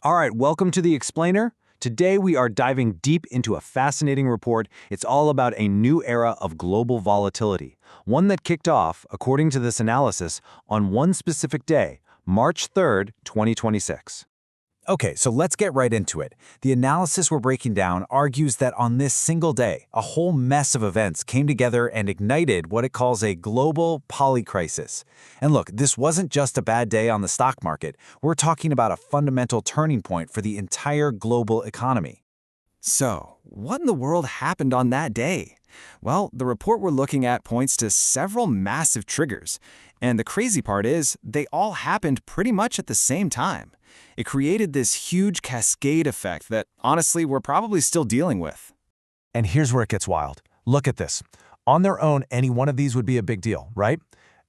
All right, welcome to The Explainer. Today we are diving deep into a fascinating report. It's all about a new era of global volatility, one that kicked off, according to this analysis, on one specific day, March 3rd, 2026. Okay, so let's get right into it. The analysis we're breaking down argues that on this single day, a whole mess of events came together and ignited what it calls a global polycrisis. And look, this wasn't just a bad day on the stock market. We're talking about a fundamental turning point for the entire global economy. So, what in the world happened on that day? Well, the report we're looking at points to several massive triggers. And the crazy part is, they all happened pretty much at the same time. It created this huge cascade effect that, honestly, we're probably still dealing with. And here's where it gets wild. Look at this. On their own, any one of these would be a big deal, right?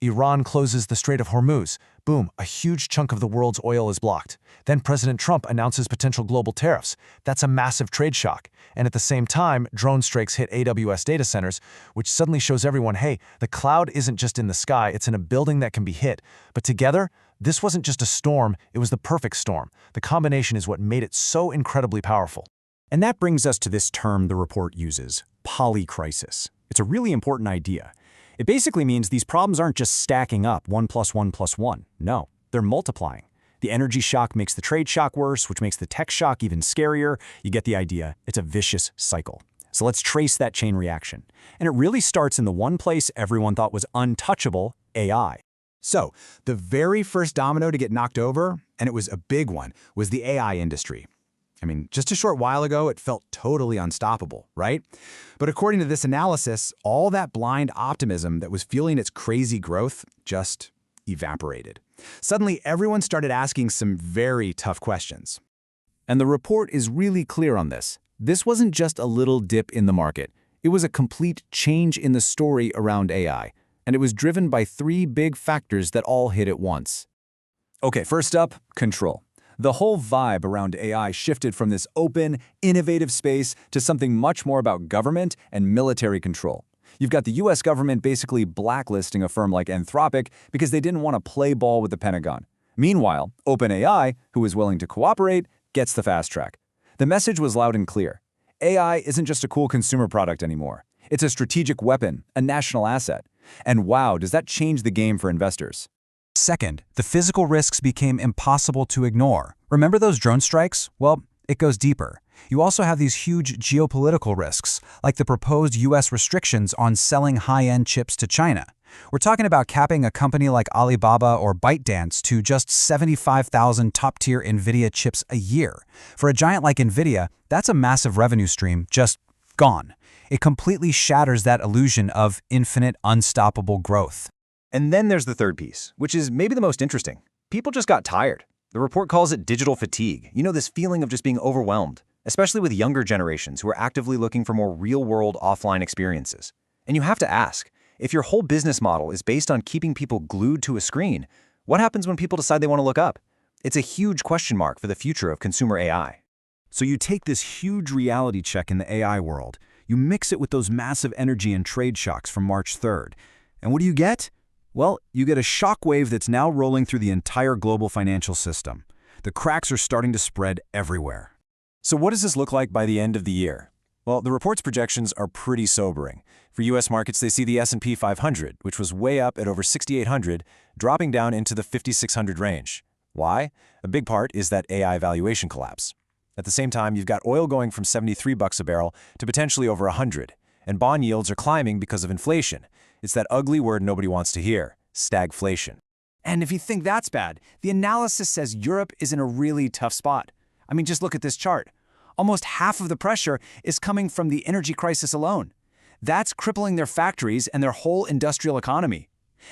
Iran closes the Strait of Hormuz. Boom, a huge chunk of the world's oil is blocked. Then President Trump announces potential global tariffs. That's a massive trade shock. And at the same time, drone strikes hit AWS data centers, which suddenly shows everyone, hey, the cloud isn't just in the sky, it's in a building that can be hit. But together, this wasn't just a storm, it was the perfect storm. The combination is what made it so incredibly powerful. And that brings us to this term the report uses, polycrisis. It's a really important idea. It basically means these problems aren't just stacking up 1 + 1 + 1. No, they're multiplying. The energy shock makes the trade shock worse, which makes the tech shock even scarier. You get the idea. It's a vicious cycle. So let's trace that chain reaction. And it really starts in the one place everyone thought was untouchable, AI. So, the very first domino to get knocked over, and it was a big one, was the AI industry. I mean, just a short while ago, it felt totally unstoppable, right? But according to this analysis, all that blind optimism that was fueling its crazy growth just evaporated. Suddenly, everyone started asking some very tough questions. And the report is really clear on this. This wasn't just a little dip in the market. It was a complete change in the story around AI. And it was driven by three big factors that all hit at once. Okay, first up, control. The whole vibe around AI shifted from this open, innovative space to something much more about government and military control. You've got the US government basically blacklisting a firm like Anthropic because they didn't want to play ball with the Pentagon. Meanwhile, OpenAI, who was willing to cooperate, gets the fast track. The message was loud and clear. AI isn't just a cool consumer product anymore. It's a strategic weapon, a national asset. And wow, does that change the game for investors. Second, the physical risks became impossible to ignore. Remember those drone strikes? Well, it goes deeper. You also have these huge geopolitical risks, like the proposed US restrictions on selling high-end chips to China. We're talking about capping a company like Alibaba or ByteDance to just 75,000 top-tier NVIDIA chips a year. For a giant like NVIDIA, that's a massive revenue stream just gone. It completely shatters that illusion of infinite, unstoppable growth. And then there's the third piece, which is maybe the most interesting. People just got tired. The report calls it digital fatigue. You know, this feeling of just being overwhelmed, especially with younger generations who are actively looking for more real-world offline experiences. And you have to ask, if your whole business model is based on keeping people glued to a screen, what happens when people decide they want to look up? It's a huge question mark for the future of consumer AI. So you take this huge reality check in the AI world, you mix it with those massive energy and trade shocks from March 3rd, and what do you get? Well, you get a shockwave that's now rolling through the entire global financial system. The cracks are starting to spread everywhere. So what does this look like by the end of the year? Well, the report's projections are pretty sobering. For U.S. markets, they see the S&P 500, which was way up at over 6,800, dropping down into the 5,600 range. Why? A big part is that AI valuation collapse. At the same time, you've got oil going from $73 a barrel to potentially over 100, and bond yields are climbing because of inflation. It's that ugly word nobody wants to hear, stagflation. And if you think that's bad, the analysis says Europe is in a really tough spot. I mean, just look at this chart. Almost half of the pressure is coming from the energy crisis alone. That's crippling their factories and their whole industrial economy.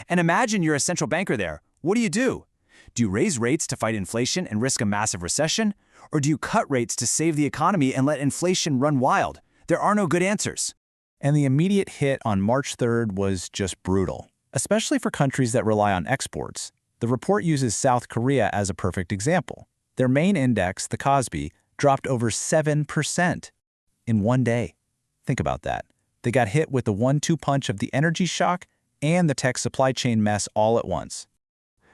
And imagine you're a central banker there. What do? Do you raise rates to fight inflation and risk a massive recession? Or do you cut rates to save the economy and let inflation run wild? There are no good answers. And the immediate hit on March 3rd was just brutal, especially for countries that rely on exports. The report uses South Korea as a perfect example. Their main index, the Kospi, dropped over 7% in one day. Think about that. They got hit with the 1-2 punch of the energy shock and the tech supply chain mess all at once.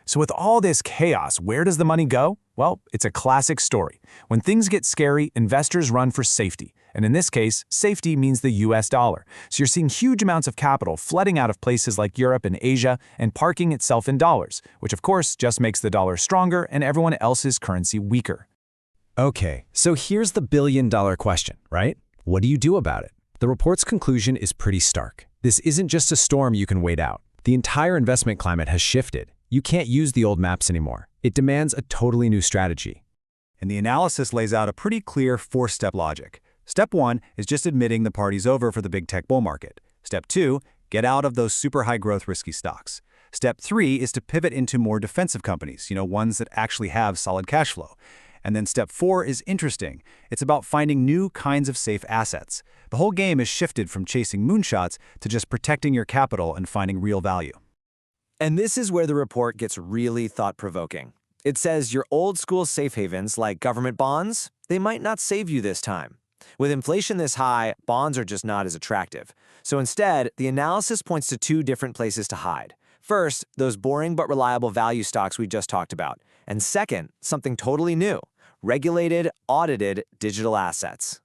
So with all this chaos, where does the money go? Well, it's a classic story. When things get scary, investors run for safety. And in this case, safety means the US dollar. So you're seeing huge amounts of capital flooding out of places like Europe and Asia and parking itself in dollars, which of course just makes the dollar stronger and everyone else's currency weaker. Okay, so here's the billion-dollar question, right? What do you do about it? The report's conclusion is pretty stark. This isn't just a storm you can wait out. The entire investment climate has shifted. You can't use the old maps anymore. It demands a totally new strategy. And the analysis lays out a pretty clear four-step logic. Step 1 is just admitting the party's over for the big tech bull market. Step 2, get out of those super high-growth risky stocks. Step 3 is to pivot into more defensive companies, ones that actually have solid cash flow. And then step 4 is interesting. It's about finding new kinds of safe assets. The whole game is shifted from chasing moonshots to just protecting your capital and finding real value. And this is where the report gets really thought-provoking. It says your old-school safe havens like government bonds, they might not save you this time. With inflation this high, bonds are just not as attractive. So instead, the analysis points to two different places to hide. First, those boring but reliable value stocks we just talked about. And second, something totally new, regulated, audited digital assets.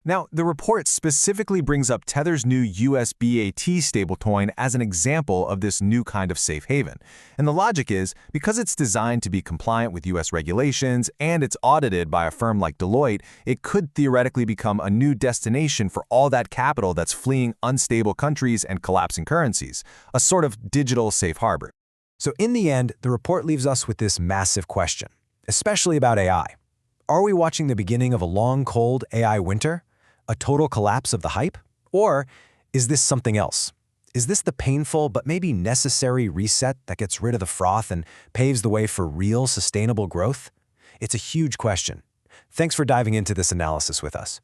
Now, the report specifically brings up Tether's new USBAT stablecoin as an example of this new kind of safe haven. And the logic is, because it's designed to be compliant with US regulations and it's audited by a firm like Deloitte, it could theoretically become a new destination for all that capital that's fleeing unstable countries and collapsing currencies, a sort of digital safe harbor. So in the end, the report leaves us with this massive question, especially about AI. Are we watching the beginning of a long, cold AI winter? A total collapse of the hype? Or is this something else? Is this the painful but maybe necessary reset that gets rid of the froth and paves the way for real sustainable growth? It's a huge question. Thanks for diving into this analysis with us.